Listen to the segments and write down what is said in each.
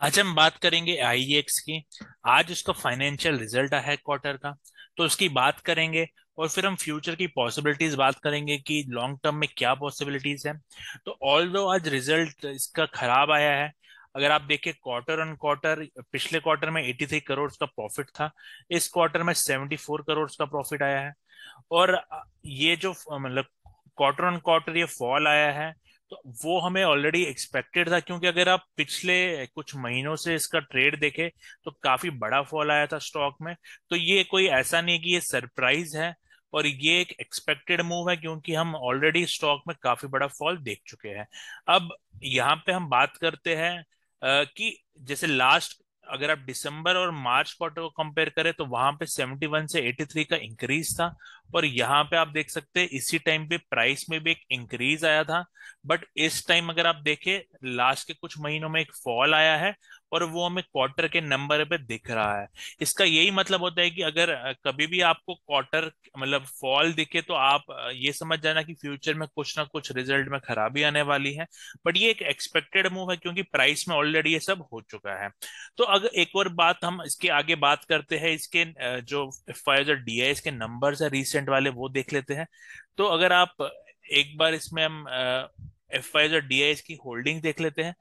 आज हम बात करेंगे आईएक्स की। आज उसका फाइनेंशियल रिजल्ट आया है क्वार्टर का, तो उसकी बात करेंगे। और फिर हम फ्यूचर की पॉसिबिलिटीज बात करेंगे कि लॉन्ग टर्म में क्या पॉसिबिलिटीज है। तो ऑल दो आज रिजल्ट इसका खराब आया है। अगर आप देखें क्वार्टर ऑन क्वार्टर, पिछले क्वार्टर में 83 करोड़ का प्रॉफिट था। इस क्वार्टर में 74 करोड़ का प्रॉफिट आया है। और ये जो मतलब क्वार्टर ऑन क्वार्टर ये फॉल आया है, तो वो हमें ऑलरेडी एक्सपेक्टेड था, क्योंकि अगर आप पिछले कुछ महीनों से इसका ट्रेड देखें तो काफी बड़ा फॉल आया था स्टॉक में। तो ये कोई ऐसा नहीं कि ये सरप्राइज है, और ये एक एक्सपेक्टेड मूव है, क्योंकि हम ऑलरेडी स्टॉक में काफी बड़ा फॉल देख चुके हैं। अब यहाँ पे हम बात करते हैं कि जैसे लास्ट, अगर आप दिसंबर और मार्च क्वार्टर को कंपेयर करें तो वहां पे 71 से 83 का इंक्रीज था। और यहाँ पे आप देख सकते हैं इसी टाइम पे प्राइस में भी एक इंक्रीज आया था। बट इस टाइम अगर आप देखें, लास्ट के कुछ महीनों में एक फॉल आया है, और वो हमें क्वार्टर के नंबर पे दिख रहा है। इसका यही मतलब होता है कि अगर कभी भी आपको क्वार्टर मतलब फॉल दिखे, तो आप ये समझ जाना कि फ्यूचर में कुछ ना कुछ रिजल्ट में खराबी आने वाली है। बट ये एक एक्सपेक्टेड मूव है, क्योंकि प्राइस में ऑलरेडी ये सब हो चुका है। तो अगर एक और बात हम इसके आगे बात करते हैं, इसके जो एफआईआई और डीआईएस के नंबर्स है रिसेंट वाले, वो देख लेते हैं। तो अगर आप एक बार इसमें हम एफआईआई और डीआईएस की होल्डिंग देख लेते हैं,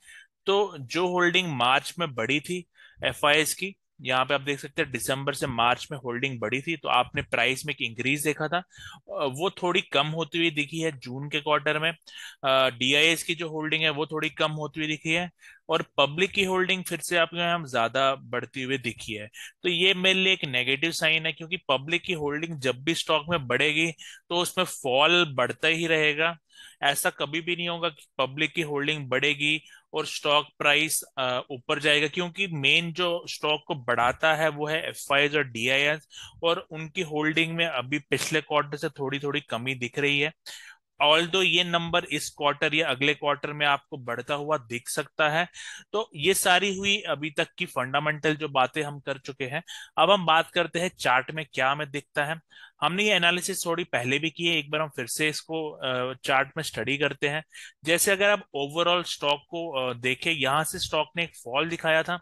तो जो होल्डिंग मार्च में बढ़ी थी एफआईएस की, यहाँ पे आप देख सकते हैं दिसंबर से मार्च में होल्डिंग बढ़ी थी, तो आपने प्राइस में एक इंक्रीज देखा था। वो थोड़ी कम होती हुई दिखी है जून के क्वार्टर में। डीआईएस की जो होल्डिंग है वो थोड़ी कम होती हुई दिखी है। और पब्लिक की होल्डिंग फिर से आपके यहाँ ज्यादा बढ़ती हुई दिखी है। तो ये मेरे लिए एक नेगेटिव साइन है, क्योंकि पब्लिक की होल्डिंग जब भी स्टॉक में बढ़ेगी तो उसमें फॉल बढ़ता ही रहेगा। ऐसा कभी भी नहीं होगा कि पब्लिक की होल्डिंग बढ़ेगी और स्टॉक प्राइस ऊपर जाएगा, क्योंकि मेन जो स्टॉक को बढ़ाता है वो है एफआईआई और डीआईएस। और उनकी होल्डिंग में अभी पिछले क्वार्टर से थोड़ी थोड़ी कमी दिख रही है। ऑल दो ये नंबर इस क्वार्टर या अगले क्वार्टर में आपको बढ़ता हुआ दिख सकता है। तो ये सारी हुई अभी तक की फंडामेंटल जो बातें हम कर चुके हैं। अब हम बात करते हैं चार्ट में क्या हमें दिखता है। हमने ये एनालिसिस थोड़ी पहले भी की है, एक बार हम फिर से इसको चार्ट में स्टडी करते हैं। जैसे अगर आप ओवरऑल स्टॉक को देखें, यहाँ से स्टॉक ने एक फॉल दिखाया था।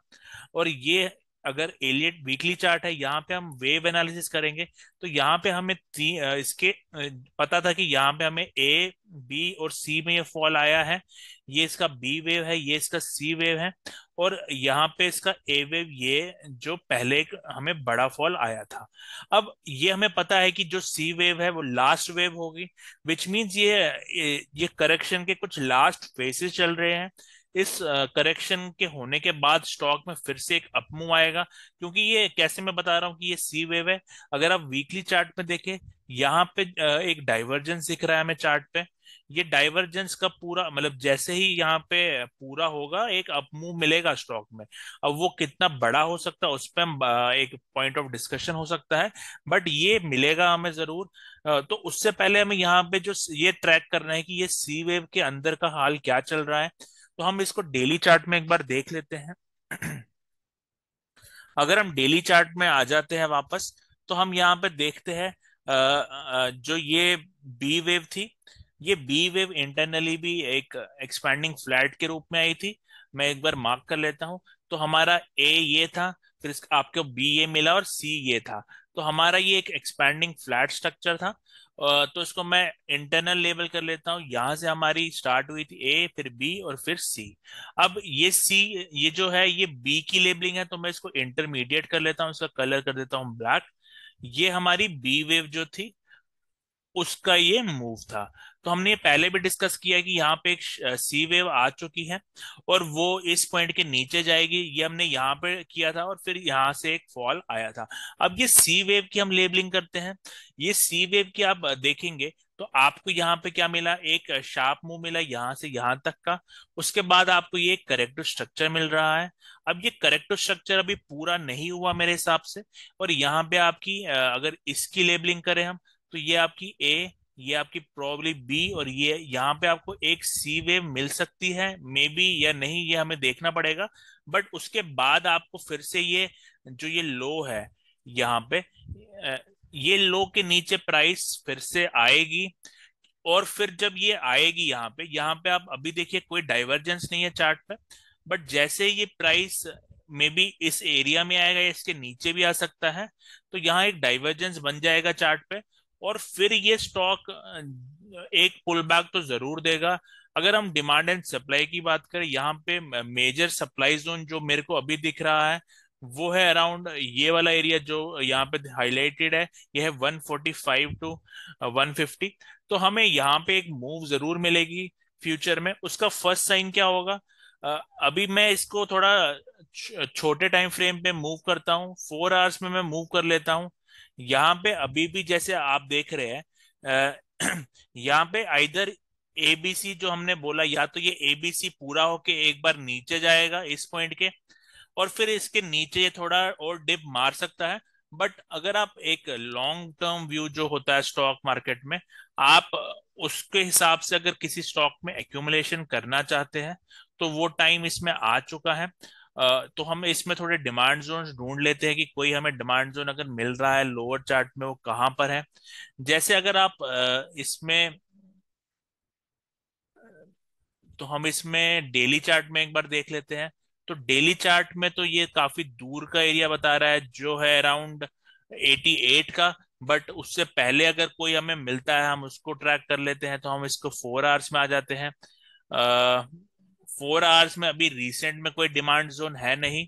और ये अगर एलियट वीकली चार्ट है, यहाँ पे हम वेव एनालिसिस करेंगे। तो यहाँ पे हमें इसके पता था कि यहाँ पे हमें ए बी और सी में ये फॉल आया है। ये इसका बी वेव है, ये इसका सी वेव है। और यहाँ पे इसका ए वेव, ये जो पहले एक हमें बड़ा फॉल आया था। अब ये हमें पता है कि जो सी वेव है वो लास्ट वेव होगी। विच मीन्स ये करेक्शन के कुछ लास्ट फेसेस चल रहे हैं। इस करेक्शन के होने के बाद स्टॉक में फिर से एक अपमूव आएगा। क्योंकि ये कैसे मैं बता रहा हूँ कि ये सी वेव है, अगर आप वीकली चार्ट में देखें, यहाँ पे एक डाइवर्जेंस दिख रहा है हमें चार्ट पे। ये डाइवर्जेंस का पूरा मतलब जैसे ही यहाँ पे पूरा होगा, एक अपमूव मिलेगा स्टॉक में। अब वो कितना बड़ा हो सकता है उस पर हम एक पॉइंट ऑफ डिस्कशन हो सकता है। बट ये मिलेगा हमें जरूर। तो उससे पहले हमें यहाँ पे जो ये ट्रैक करना है कि ये सी वेव के अंदर का हाल क्या चल रहा है। तो हम इसको डेली चार्ट में एक बार देख लेते हैं। अगर हम डेली चार्ट में आ जाते हैं वापस, तो हम यहाँ पे देखते हैं जो ये बी वेव थी, ये बी वेव इंटरनली भी एक एक्सपैंडिंग फ्लैट के रूप में आई थी। मैं एक बार मार्क कर लेता हूँ। तो हमारा ए ये था, फिर आपको बी ये मिला, और सी ये था। तो हमारा ये एक एक्सपैंडिंग फ्लैट स्ट्रक्चर था। तो इसको मैं इंटरनल लेबल कर लेता हूँ। यहाँ से हमारी स्टार्ट हुई थी ए, फिर बी और फिर सी। अब ये सी, ये जो है ये बी की लेबलिंग है, तो मैं इसको इंटरमीडिएट कर लेता हूँ, इसका कलर कर देता हूँ ब्लैक। ये हमारी बी वेव जो थी, उसका ये मूव था। तो हमने ये पहले भी डिस्कस किया कि यहाँ पे एक सी वेव आ चुकी है, और वो इस पॉइंट के नीचे जाएगी, ये हमने यहाँ पे किया था, और फिर यहाँ से एक फॉल आया था। अब ये सी वेव की हम लेबलिंग करते हैं। ये सी वेव की आप देखेंगे, तो आपको यहाँ पे क्या मिला, एक शार्प मूव मिला यहाँ से यहाँ तक का। उसके बाद आपको ये करेक्टिव स्ट्रक्चर मिल रहा है। अब ये करेक्टिव स्ट्रक्चर अभी पूरा नहीं हुआ मेरे हिसाब से। और यहाँ पे आपकी अगर इसकी लेबलिंग करें हम, तो ये आपकी ए, ये आपकी प्रॉब्ली बी, और ये यहाँ पे आपको एक सी वेव मिल सकती है मे बी या नहीं, ये हमें देखना पड़ेगा। बट उसके बाद आपको फिर से ये जो ये लो है यहाँ पे, अ, ये लो के नीचे प्राइस फिर से आएगी। और फिर जब ये आएगी यहाँ पे आप अभी देखिए कोई डाइवर्जेंस नहीं है चार्ट पे। बट जैसे ये प्राइस मे बी इस एरिया में आएगा या इसके नीचे भी आ सकता है, तो यहाँ एक डाइवर्जेंस बन जाएगा चार्ट पे, और फिर ये स्टॉक एक पुल बैक तो जरूर देगा। अगर हम डिमांड एंड सप्लाई की बात करें, यहाँ पे मेजर सप्लाई जोन जो मेरे को अभी दिख रहा है वो है अराउंड ये वाला एरिया जो यहाँ पे हाईलाइटेड है, ये है 145 टू 150। तो हमें यहाँ पे एक मूव जरूर मिलेगी फ्यूचर में। उसका फर्स्ट साइन क्या होगा, अभी मैं इसको थोड़ा छोटे टाइम फ्रेम पे मूव करता हूँ, 4 आवर्स में मैं मूव कर लेता हूँ। यहाँ पे अभी भी जैसे आप देख रहे हैं, यहाँ पे आइदर एबीसी जो हमने बोला, या तो ये एबीसी पूरा होके एक बार नीचे जाएगा इस पॉइंट के, और फिर इसके नीचे ये थोड़ा और डिप मार सकता है। बट अगर आप एक लॉन्ग टर्म व्यू जो होता है स्टॉक मार्केट में, आप उसके हिसाब से अगर किसी स्टॉक में एक्यूमुलेशन करना चाहते हैं, तो वो टाइम इसमें आ चुका है। तो हम इसमें थोड़े डिमांड जोन ढूंढ लेते हैं कि कोई हमें डिमांड जोन अगर मिल रहा है लोअर चार्ट में, वो कहाँ पर है। जैसे अगर आप इसमें, तो हम इसमें डेली चार्ट में एक बार देख लेते हैं। तो डेली चार्ट में तो ये काफी दूर का एरिया बता रहा है जो है अराउंड 88 का। बट उससे पहले अगर कोई हमें मिलता है, हम उसको ट्रैक कर लेते हैं, तो हम इसको 4 आवर्स में आ जाते हैं। 4 आवर्स में अभी रिसेंट में कोई डिमांड जोन है नहीं।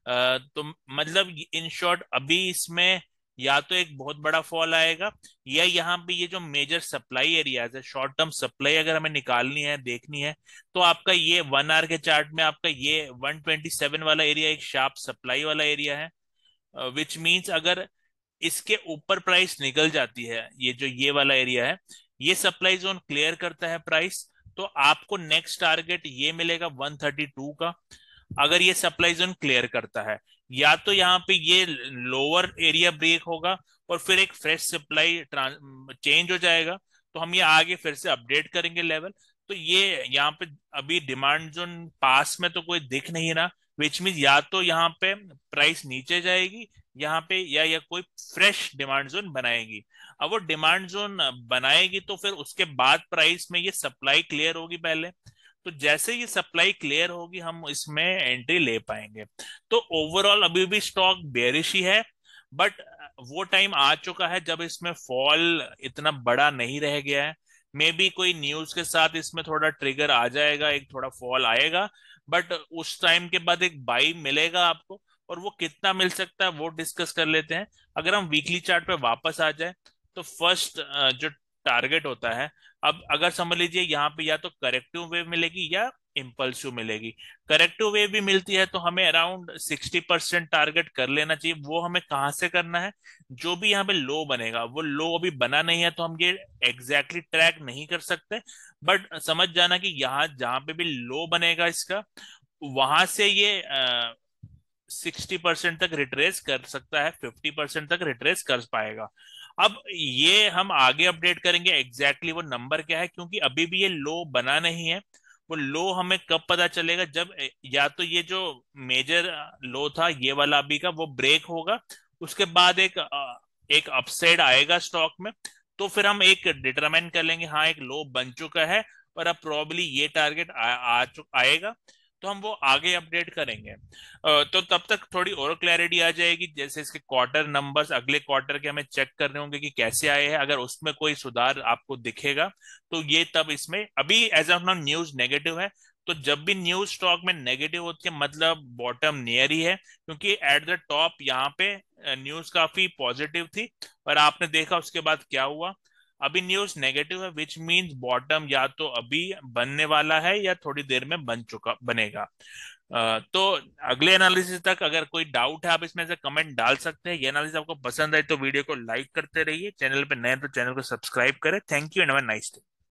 तो मतलब इन शॉर्ट अभी इसमें या तो एक बहुत बड़ा फॉल आएगा, या यहाँ पे ये जो मेजर सप्लाई एरियाज है, शॉर्ट टर्म सप्लाई अगर हमें निकालनी है, देखनी है, तो आपका ये 1 आवर के चार्ट में आपका ये 127 वाला एरिया एक शार्प सप्लाई वाला एरिया है। विच मीन्स अगर इसके ऊपर प्राइस निकल जाती है, ये जो ये वाला एरिया है, ये सप्लाई जोन क्लियर करता है प्राइस, तो आपको नेक्स्ट टारगेट ये मिलेगा 132 का। अगर ये सप्लाई जोन क्लियर करता है, या तो यहाँ पे ये लोअर एरिया ब्रेक होगा और फिर एक फ्रेश सप्लाई चेंज हो जाएगा, तो हम ये आगे फिर से अपडेट करेंगे लेवल। तो ये यहाँ पे अभी डिमांड जोन पास में तो कोई दिख नहीं रहा, विच मीन या तो यहाँ पे प्राइस नीचे जाएगी यहाँ पे, या कोई फ्रेश डिमांड जोन बनाएगी। अब वो डिमांड जोन बनाएगी तो फिर उसके बाद प्राइस में ये सप्लाई क्लियर होगी पहले। तो जैसे ये सप्लाई क्लियर होगी हम इसमें एंट्री ले पाएंगे। तो ओवरऑल अभी भी स्टॉक बेरिश ही है, बट वो टाइम आ चुका है जब इसमें फॉल इतना बड़ा नहीं रह गया है। मे बी कोई न्यूज के साथ इसमें थोड़ा ट्रिगर आ जाएगा, एक थोड़ा फॉल आएगा, बट उस टाइम के बाद एक बाई मिलेगा आपको। और वो कितना मिल सकता है वो डिस्कस कर लेते हैं। अगर हम वीकली चार्ट पे वापस आ जाए, तो फर्स्ट जो टारगेट होता है, अब अगर समझ लीजिए यहाँ पे या तो करेक्टिव वेव मिलेगी या इम्पल्सिव मिलेगी। करेक्टिव वेव भी मिलती है तो हमें अराउंड 60% टारगेट कर लेना चाहिए। वो हमें कहाँ से करना है, जो भी यहाँ पे लो बनेगा, वो लो अभी बना नहीं है तो हम ये एग्जैक्टली ट्रैक नहीं कर सकते। बट समझ जाना कि यहाँ जहाँ पे भी लो बनेगा इसका, वहां से ये 60% तक रिट्रेस कर सकता है, 50% तक रिट्रेस कर पाएगा। अब ये हम आगे अपडेट करेंगे एग्जैक्टली वो नंबर क्या है, क्योंकि अभी भी ये लो बना नहीं है। वो लो हमें कब पता चलेगा, जब या तो ये जो मेजर लो था ये वाला अभी का, वो ब्रेक होगा, उसके बाद एक अपसाइड आएगा स्टॉक में, तो फिर हम एक डिटरमाइन कर लेंगे हाँ एक लो बन चुका है और अब प्रॉब्ली ये टारगेट आएगा, तो हम वो आगे अपडेट करेंगे। तो तब तक थोड़ी और क्लैरिटी आ जाएगी। जैसे इसके क्वार्टर नंबर्स अगले क्वार्टर के हमें चेक करने होंगे कि कैसे आए हैं, अगर उसमें कोई सुधार आपको दिखेगा तो ये तब इसमें, अभी as of now news negative है। तो जब भी न्यूज स्टॉक में नेगेटिव होती है मतलब बॉटम नियर ही है, क्योंकि एट द टॉप यहाँ पे न्यूज काफी पॉजिटिव थी, और आपने देखा उसके बाद क्या हुआ। अभी न्यूज नेगेटिव है, विच मींस बॉटम या तो अभी बनने वाला है या थोड़ी देर में बनेगा। तो अगले एनालिसिस तक अगर कोई डाउट है आप इसमें से कमेंट डाल सकते हैं। ये एनालिसिस आपको पसंद आए तो वीडियो को लाइक करते रहिए, चैनल पे नए तो चैनल को सब्सक्राइब करें। Thank you and have a nice day.